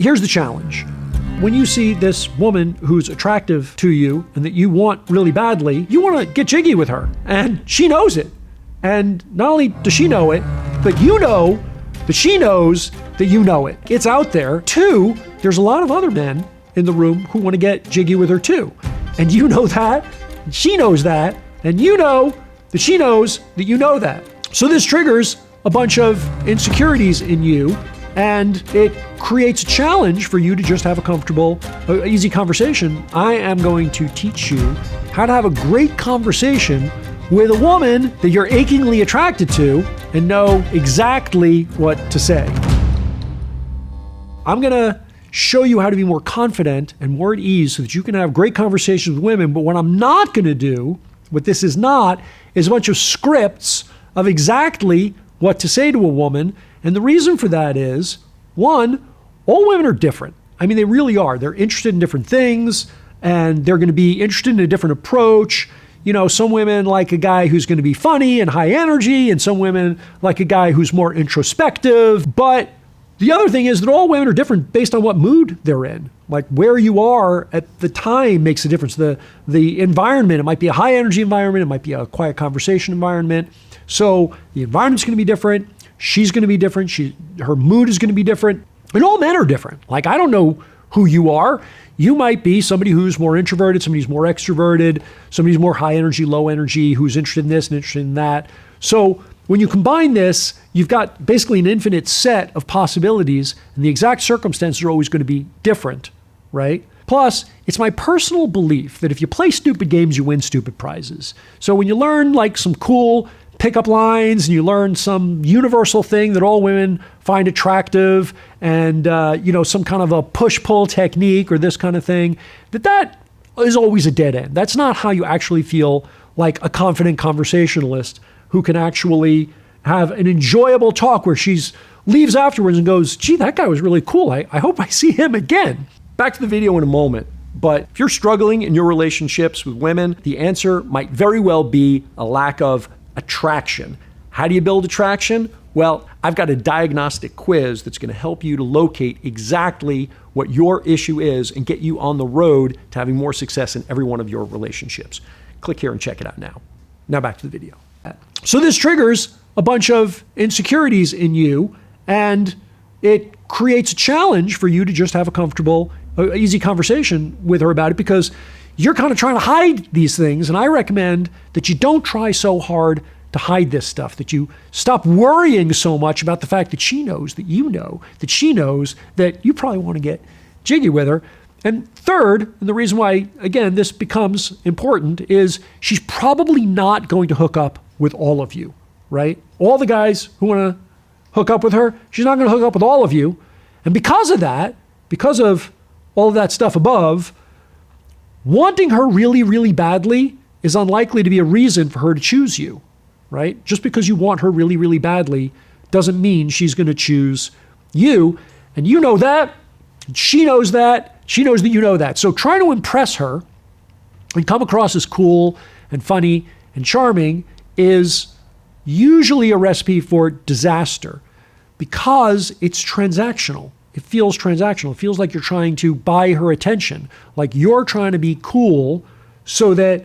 Here's the challenge. When you see this woman who's attractive to you and that you want really badly, you want to get jiggy with her. And she knows it. And not only does she know it, but you know that she knows that you know it. It's out there. 2, there's a lot of other men in the room who want to get jiggy with her too. And you know that, and she knows that, and you know that she knows that you know that. So this triggers a bunch of insecurities in you, and it creates a challenge for you to just have a comfortable, easy conversation. I am going to teach you how to have a great conversation with a woman that you're achingly attracted to and know exactly what to say. I'm gonna show you how to be more confident and more at ease so that you can have great conversations with women. But what I'm not gonna do, what this is not, is a bunch of scripts of exactly what to say to a woman. And the reason for that is, 1, all women are different. I mean, they really are. They're interested in different things, and they're gonna be interested in a different approach. You know, some women like a guy who's going to be funny and high energy, and some women like a guy who's more introspective. But the other thing is that all women are different based on what mood they're in. Like where you are at the time makes a difference. The environment, it might be a high energy environment, it might be a quiet conversation environment. So the environment's going to be different. She's going to be different. Her mood is going to be different. And all men are different. Like, I don't know who you are. You might be somebody who's more introverted, somebody who's more extroverted, somebody who's more high energy, low energy, who's interested in this and interested in that. So when you combine this, you've got basically an infinite set of possibilities, and the exact circumstances are always going to be different, right? Plus, it's my personal belief that if you play stupid games, you win stupid prizes. So when you learn like some cool pickup lines and you learn some universal thing that all women find attractive, and some kind of a push-pull technique or this kind of thing, that is always a dead end. That's not how you actually feel like a confident conversationalist who can actually have an enjoyable talk where she leaves afterwards and goes, gee, that guy was really cool. I hope I see him again. Back to the video in a moment. But if you're struggling in your relationships with women, the answer might very well be a lack of attraction. How do you build attraction? Well, I've got a diagnostic quiz that's going to help you to locate exactly what your issue is and get you on the road to having more success in every one of your relationships. Click here and check it out now. Now back to the video. So this triggers a bunch of insecurities in you, and it creates a challenge for you to just have a comfortable, easy conversation with her about it, because you're kind of trying to hide these things. And I recommend that you don't try so hard to hide this stuff, that you stop worrying so much about the fact that she knows that you know, that she knows that you probably want to get jiggy with her. And third, and the reason why, again, this becomes important, is she's probably not going to hook up with all of you, right? All the guys who want to hook up with her, she's not going to hook up with all of you. And because of that, because of all of that stuff above, wanting her really, really badly is unlikely to be a reason for her to choose you, right? Just because you want her really, really badly doesn't mean she's going to choose you. And you know that. She knows that. She knows that you know that. So trying to impress her and come across as cool and funny and charming is usually a recipe for disaster, because it's transactional. It feels transactional. It feels like you're trying to buy her attention, like you're trying to be cool so that,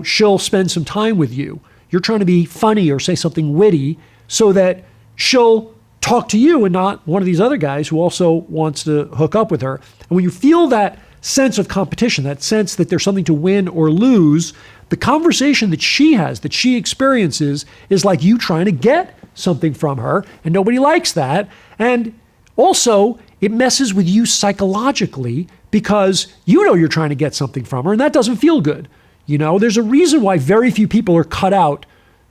she'll spend some time with you. You're trying to be funny or say something witty so that she'll talk to you and not one of these other guys who also wants to hook up with her. And when you feel that sense of competition, that sense that there's something to win or lose, the conversation that she has, that she experiences, is like you trying to get something from her, and nobody likes that. And also, it messes with you psychologically because you're trying to get something from her, and that doesn't feel good. There's a reason why very few people are cut out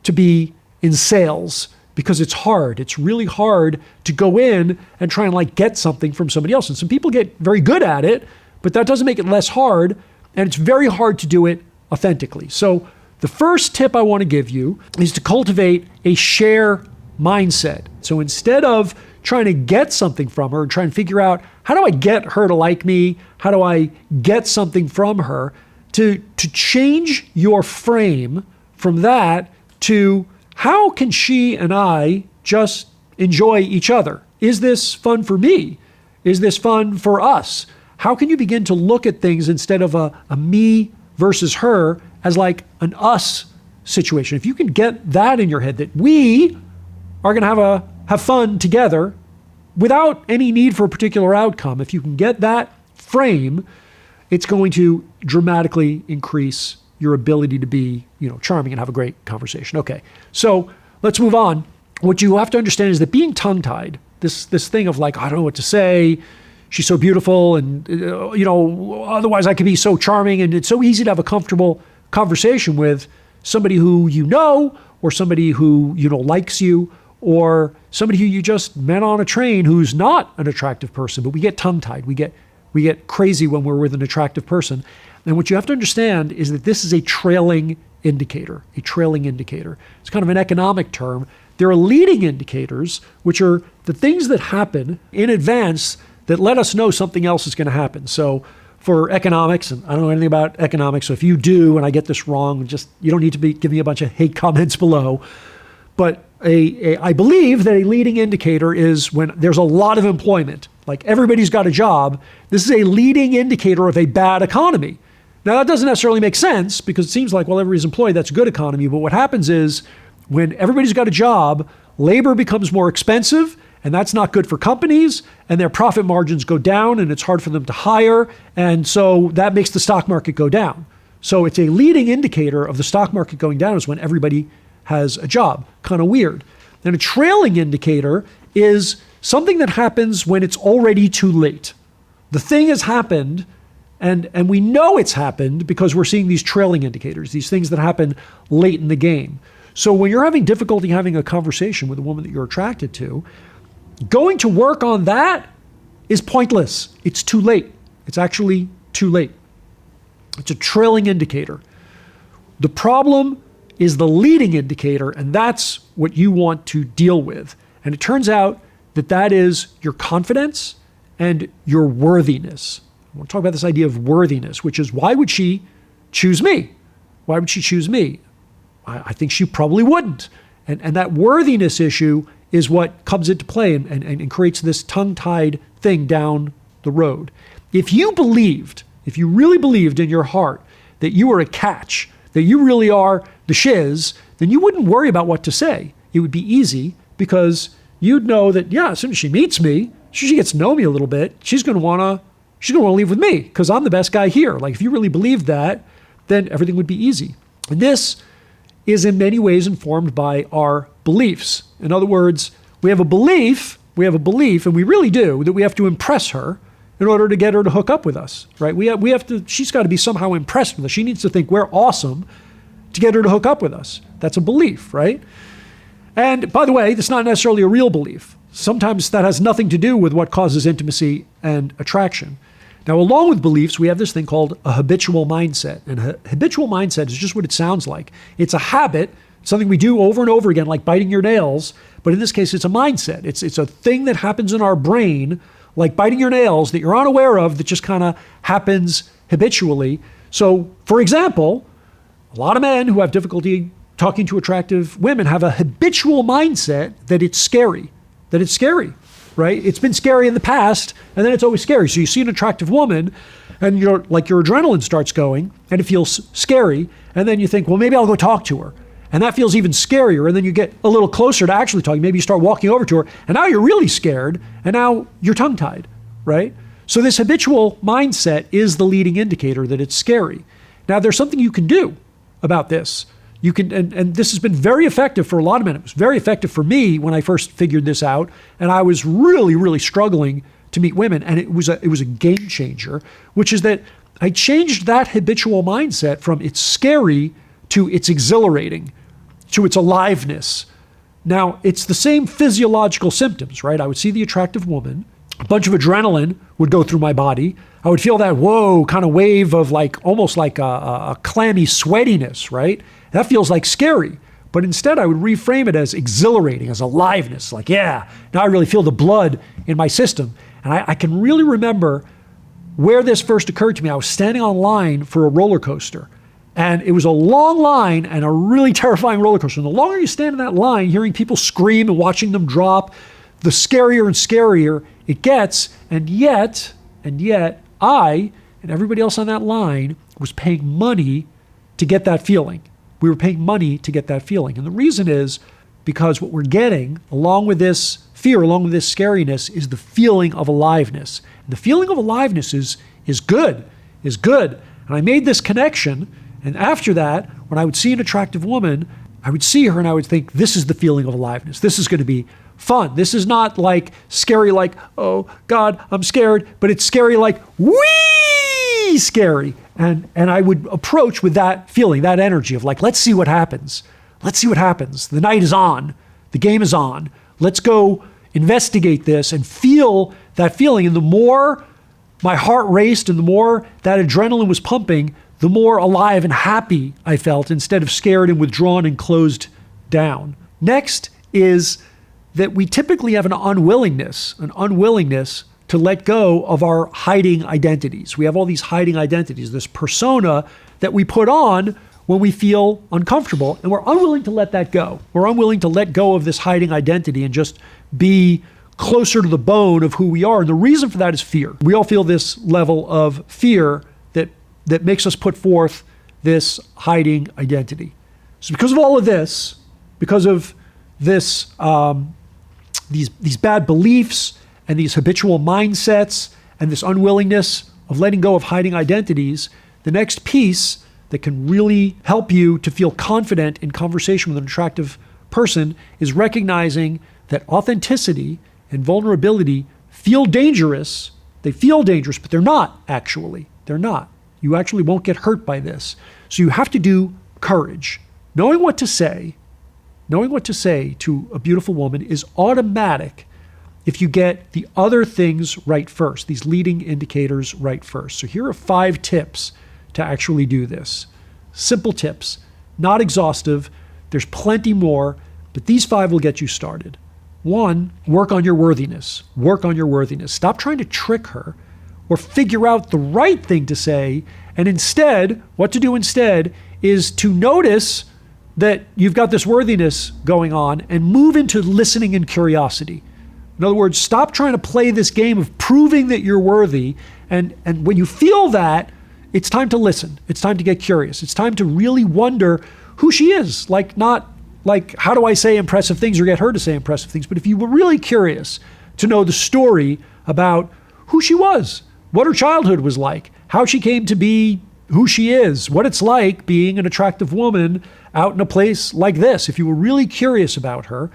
to be in sales, because it's hard. It's really hard to go in and try and get something from somebody else. And some people get very good at it, but that doesn't make it less hard, and it's very hard to do it authentically. So the first tip I want to give you is to cultivate a share mindset. So instead of trying to get something from her and trying to figure out, how do I get her to like me? How do I get something from her? To change your frame from that to, how can she and I just enjoy each other? Is this fun for me? Is this fun for us? How can you begin to look at things instead of a me versus her as like an us situation? If you can get that in your head, that we are going to have fun together without any need for a particular outcome, if you can get that frame, it's going to dramatically increase your ability to be, charming and have a great conversation. Okay, so let's move on. What you have to understand is that being tongue-tied, this thing of like, I don't know what to say, she's so beautiful, and otherwise I could be so charming, and it's so easy to have a comfortable conversation with somebody who you know, or somebody who likes you, or somebody who you just met on a train who's not an attractive person. But we get tongue-tied. We get crazy when we're with an attractive person. And what you have to understand is that this is a trailing indicator. A trailing indicator. It's kind of an economic term. There are leading indicators, which are the things that happen in advance that let us know something else is going to happen. So for economics, and I don't know anything about economics, so if you do and I get this wrong, you don't need to give me a bunch of hate comments below. But I believe that a leading indicator is when there's a lot of employment, like everybody's got a job. This is a leading indicator of a bad economy. Now, that doesn't necessarily make sense because it seems like, well, everybody's employed, that's a good economy. But what happens is when everybody's got a job, labor becomes more expensive, and that's not good for companies, and their profit margins go down, and it's hard for them to hire. And so that makes the stock market go down. So it's a leading indicator of the stock market going down is when everybody has a job. Kind of weird. And a trailing indicator is something that happens when it's already too late. The thing has happened, and we know it's happened because we're seeing these trailing indicators, these things that happen late in the game. So when you're having difficulty having a conversation with a woman that you're attracted to, going to work on that is pointless. It's too late. It's actually too late. It's a trailing indicator. The problem is the leading indicator, and that's what you want to deal with. And it turns out that is your confidence and your worthiness. I want to talk about this idea of worthiness, which is, why would she choose me? Why would she choose me? I think she probably wouldn't. And that worthiness issue is what comes into play and creates this tongue-tied thing down the road. If you really believed in your heart that you were a catch, that you really are the shiz, then you wouldn't worry about what to say. It would be easy because you'd know that, as soon as she meets me, she gets to know me a little bit, she's going to want to leave with me because I'm the best guy here. Like, if you really believed that, then everything would be easy. And this is in many ways informed by our beliefs. In other words, we have a belief, and we really do, that we have to impress her in order to get her to hook up with us, right? We have to, she's got to be somehow impressed with us. She needs to think we're awesome to get her to hook up with us. That's a belief, right? And by the way, that's not necessarily a real belief. Sometimes that has nothing to do with what causes intimacy and attraction. Now, along with beliefs, we have this thing called a habitual mindset. And a habitual mindset is just what it sounds like. It's a habit, something we do over and over again, like biting your nails. But in this case, it's a mindset. It's a thing that happens in our brain, like biting your nails, that you're unaware of, that just kind of happens habitually. So, for example, a lot of men who have difficulty talking to attractive women have a habitual mindset that it's scary, right? It's been scary in the past, and then it's always scary. So you see an attractive woman, and your adrenaline starts going, and it feels scary, and then you think, well, maybe I'll go talk to her. And that feels even scarier, and then you get a little closer to actually talking. Maybe you start walking over to her, and now you're really scared, and now you're tongue-tied, right? So this habitual mindset is the leading indicator that it's scary. Now, there's something you can do about this. You can, and this has been very effective for a lot of men. It was very effective for me when I first figured this out, and I was really, really struggling to meet women, and it was a game changer, which is that I changed that habitual mindset from it's scary to it's exhilarating, to its aliveness. Now, it's the same physiological symptoms, right? I would see the attractive woman, a bunch of adrenaline would go through my body. I would feel that, whoa, kind of wave of almost like a clammy sweatiness, right? That feels like scary. But instead, I would reframe it as exhilarating, as aliveness. Like, yeah, now I really feel the blood in my system. And I can really remember where this first occurred to me. I was standing on line for a roller coaster. And it was a long line and a really terrifying roller coaster. And the longer you stand in that line, hearing people scream and watching them drop, the scarier and scarier it gets. And yet, I and everybody else on that line was paying money to get that feeling. We were paying money to get that feeling. And the reason is because what we're getting, along with this fear, along with this scariness, is the feeling of aliveness. And the feeling of aliveness is good. And I made this connection. And after that, when I would see an attractive woman, I would see her and I would think, this is the feeling of aliveness. This is going to be fun. This is not like scary, like, oh God, I'm scared, but it's scary like, wee scary. And I would approach with that feeling, that energy of like, let's see what happens. Let's see what happens. The night is on. The game is on. Let's go investigate this and feel that feeling. And the more my heart raced and the more that adrenaline was pumping, the more alive and happy I felt instead of scared and withdrawn and closed down. Next is that we typically have an unwillingness to let go of our hiding identities. We have all these hiding identities, this persona that we put on when we feel uncomfortable, and we're unwilling to let that go. We're unwilling to let go of this hiding identity and just be closer to the bone of who we are. And the reason for that is fear. We all feel this level of fear that makes us put forth this hiding identity. So because of all of this, because of this, these bad beliefs and these habitual mindsets and this unwillingness of letting go of hiding identities, the next piece that can really help you to feel confident in conversation with an attractive person is recognizing that authenticity and vulnerability feel dangerous. They feel dangerous, but they're not actually. They're not. You actually won't get hurt by this. So you have to do courage. Knowing what to say to a beautiful woman is automatic if you get the other things right first, these leading indicators right first. So here are 5 tips to actually do this. Simple tips, not exhaustive. There's plenty more, but these 5 will get you started. 1, work on your worthiness. Work on your worthiness. Stop trying to trick her or figure out the right thing to say. And instead, what to do instead is to notice that you've got this worthiness going on and move into listening and curiosity. In other words, stop trying to play this game of proving that you're worthy. And when you feel that, it's time to listen. It's time to get curious. It's time to really wonder who she is. Not like, how do I say impressive things or get her to say impressive things? But if you were really curious to know the story about who she was, what her childhood was like, how she came to be who she is, what it's like being an attractive woman out in a place like this. If you were really curious about her,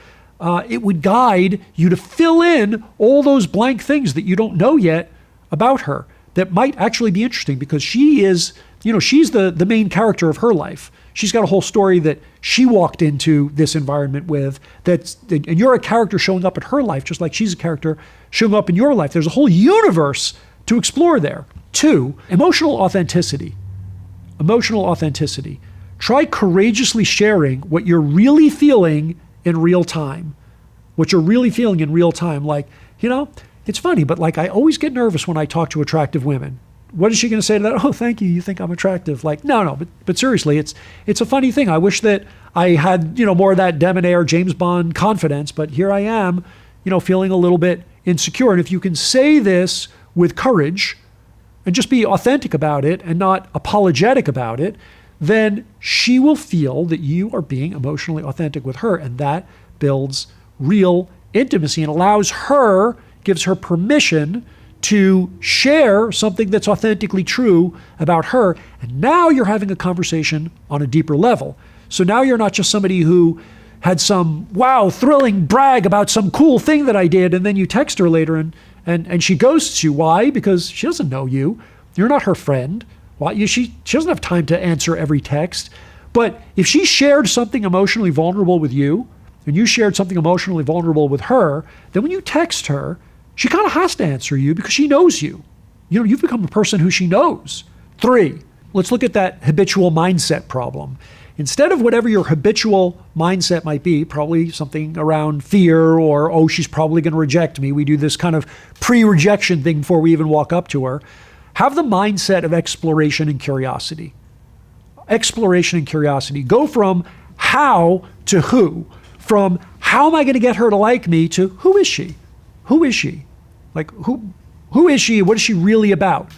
it would guide you to fill in all those blank things that you don't know yet about her that might actually be interesting, because she is, she's the main character of her life. She's got a whole story that she walked into this environment with, and you're a character showing up in her life, just like she's a character showing up in your life. There's a whole universe to explore there. 2, emotional authenticity. Emotional authenticity. Try courageously sharing what you're really feeling in real time. What you're really feeling in real time. Like, it's funny, but like I always get nervous when I talk to attractive women. What is she going to say to that? Oh, thank you. You think I'm attractive? Like, no, but seriously, it's a funny thing. I wish that I had, more of that debonair James Bond confidence, but here I am, feeling a little bit insecure. And if you can say this with courage and just be authentic about it and not apologetic about it, then she will feel that you are being emotionally authentic with her. And that builds real intimacy and gives her permission to share something that's authentically true about her. And now you're having a conversation on a deeper level. So now you're not just somebody who had some, thrilling brag about some cool thing that I did, and then you text her later and she ghosts you. Why? Because she doesn't know you. You're not her friend. Why? She doesn't have time to answer every text. But if she shared something emotionally vulnerable with you, and you shared something emotionally vulnerable with her, then when you text her, she kind of has to answer you because she knows you. You've become a person who she knows. 3, let's look at that habitual mindset problem. Instead of whatever your habitual mindset might be, probably something around fear or, oh, she's probably going to reject me. We do this kind of pre-rejection thing before we even walk up to her. Have the mindset of exploration and curiosity. Exploration and curiosity. Go from how to who. From how am I going to get her to like me to who is she? Who is she? Like, who is she? What is she really about?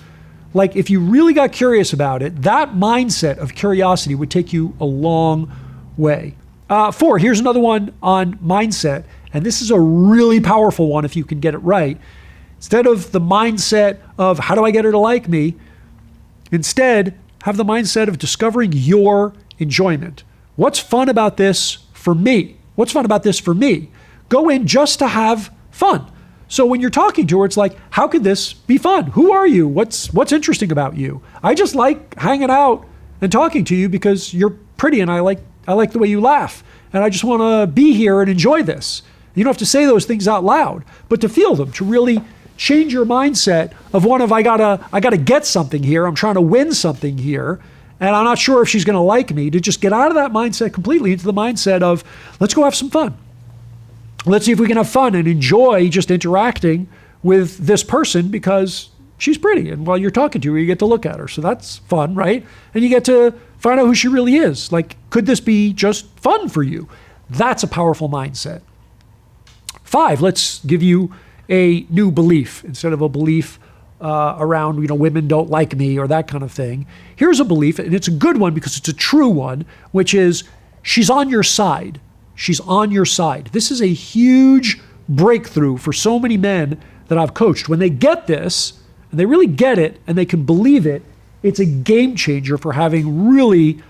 Like, if you really got curious about it, that mindset of curiosity would take you a long way. 4, here's another one on mindset. And this is a really powerful one if you can get it right. Instead of the mindset of how do I get her to like me, instead have the mindset of discovering your enjoyment. What's fun about this for me? What's fun about this for me? Go in just to have fun. So when you're talking to her, it's like, how could this be fun? Who are you? What's interesting about you? I just like hanging out and talking to you because you're pretty and I like the way you laugh. And I just want to be here and enjoy this. You don't have to say those things out loud, but to feel them, to really change your mindset of one of I gotta get something here. I'm trying to win something here. And I'm not sure if she's going to like me, to just get out of that mindset completely into the mindset of let's go have some fun. Let's see if we can have fun and enjoy just interacting with this person because she's pretty. And while you're talking to her, you get to look at her. So that's fun, right? And you get to find out who she really is. Like, could this be just fun for you? That's a powerful mindset. 5, let's give you a new belief instead of a belief around, women don't like me or that kind of thing. Here's a belief, and it's a good one because it's a true one, which is she's on your side. She's on your side. This is a huge breakthrough for so many men that I've coached. When they get this, and they really get it, and they can believe it, it's a game changer for having really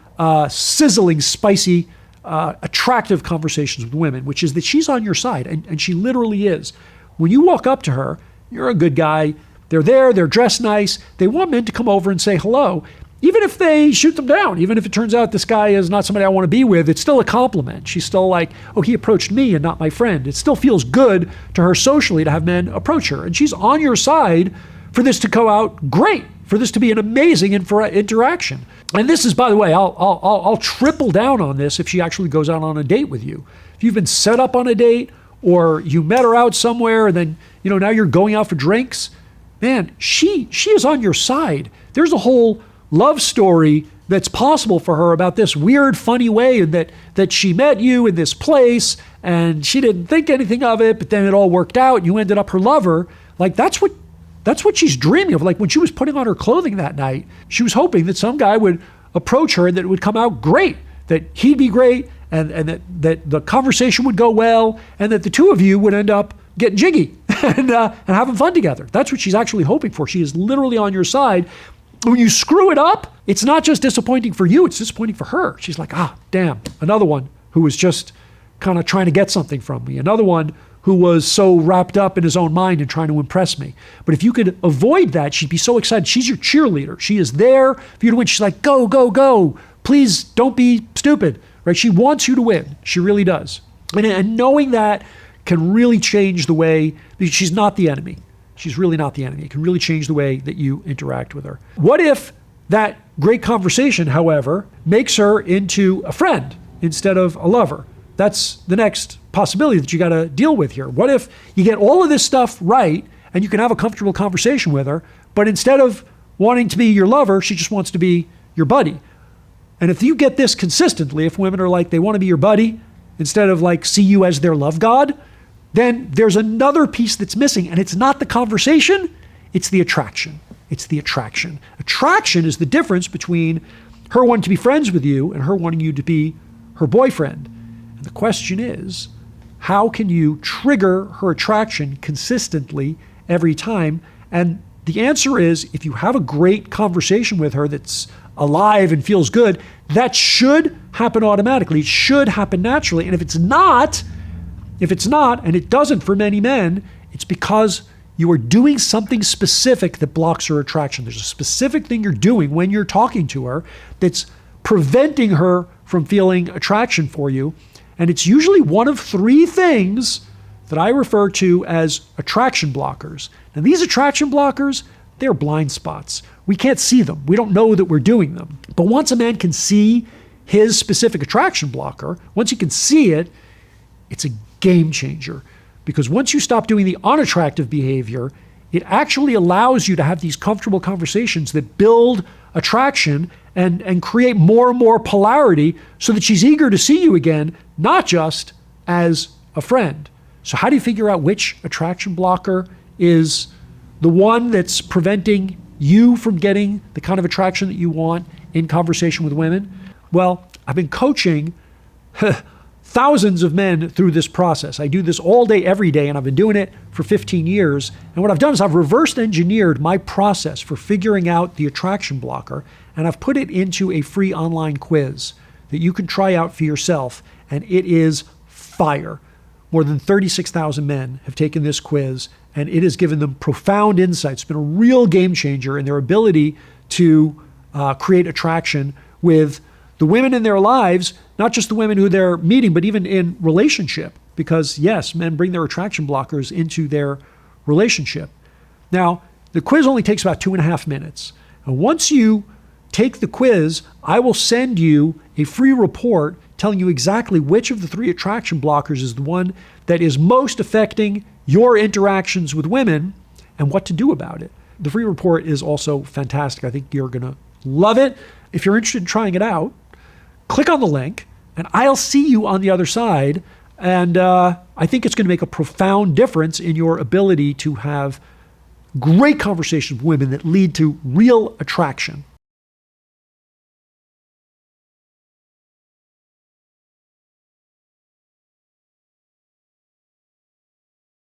sizzling, spicy, attractive conversations with women, which is that she's on your side, and she literally is. When you walk up to her, you're a good guy. They're there, they're dressed nice. They want men to come over and say hello. Even if they shoot them down, even if it turns out this guy is not somebody I want to be with, it's still a compliment. She's still like, oh, he approached me and not my friend. It still feels good to her socially to have men approach her. And she's on your side for this to go out great, for this to be an amazing interaction. And this is, by the way, I'll triple down on this if she actually goes out on a date with you. If you've been set up on a date or you met her out somewhere and then, now you're going out for drinks, man, she is on your side. There's a whole love story that's possible for her about this weird, funny way that she met you in this place and she didn't think anything of it, but then it all worked out and you ended up her lover. Like, that's what she's dreaming of. Like, when she was putting on her clothing that night, she was hoping that some guy would approach her and that it would come out great, that he'd be great and that the conversation would go well and that the two of you would end up getting jiggy and having fun together. That's what she's actually hoping for. She is literally on your side. When you screw it up, it's not just disappointing for you, it's disappointing for her. She's like, damn, another one who was just kind of trying to get something from me. Another one who was so wrapped up in his own mind and trying to impress me. But if you could avoid that, she'd be so excited. She's your cheerleader. She is there for you to win. She's like, go, go, go. Please don't be stupid, right? She wants you to win. She really does. And knowing that can really change the way, because she's not the enemy. She's really not the enemy. It can really change the way that you interact with her. What if that great conversation, however, makes her into a friend instead of a lover? That's the next possibility that you got to deal with here. What if you get all of this stuff right and you can have a comfortable conversation with her, but instead of wanting to be your lover, she just wants to be your buddy? And if you get this consistently, if women are like, they want to be your buddy instead of like see you as their love god, then there's another piece that's missing, and it's not the conversation, it's the attraction. It's the attraction. Attraction is the difference between her wanting to be friends with you and her wanting you to be her boyfriend. And the question is, how can you trigger her attraction consistently every time? And the answer is, if you have a great conversation with her that's alive and feels good, that should happen automatically. It should happen naturally. And if it's not, and it doesn't for many men, it's because you are doing something specific that blocks her attraction. There's a specific thing you're doing when you're talking to her that's preventing her from feeling attraction for you. And it's usually one of 3 things that I refer to as attraction blockers. And these attraction blockers, they're blind spots. We can't see them. We don't know that we're doing them. But once a man can see his specific attraction blocker, once he can see it, it's a game changer. Because once you stop doing the unattractive behavior, it actually allows you to have these comfortable conversations that build attraction and create more and more polarity so that she's eager to see you again, not just as a friend. So how do you figure out which attraction blocker is the one that's preventing you from getting the kind of attraction that you want in conversation with women? Well, I've been coaching thousands of men through this process. I do this all day, every day, and I've been doing it for 15 years. And what I've done is I've reversed engineered my process for figuring out the attraction blocker, and I've put it into a free online quiz that you can try out for yourself, and it is fire. More than 36,000 men have taken this quiz, and it has given them profound insights. It's been a real game changer in their ability to create attraction with the women in their lives, not just the women who they're meeting, but even in relationship. Because yes, men bring their attraction blockers into their relationship. Now, the quiz only takes about 2.5 minutes. And once you take the quiz, I will send you a free report telling you exactly which of the 3 attraction blockers is the one that is most affecting your interactions with women and what to do about it. The free report is also fantastic. I think you're going to love it. If you're interested in trying it out, click on the link and I'll see you on the other side. And I think it's going to make a profound difference in your ability to have great conversations with women that lead to real attraction.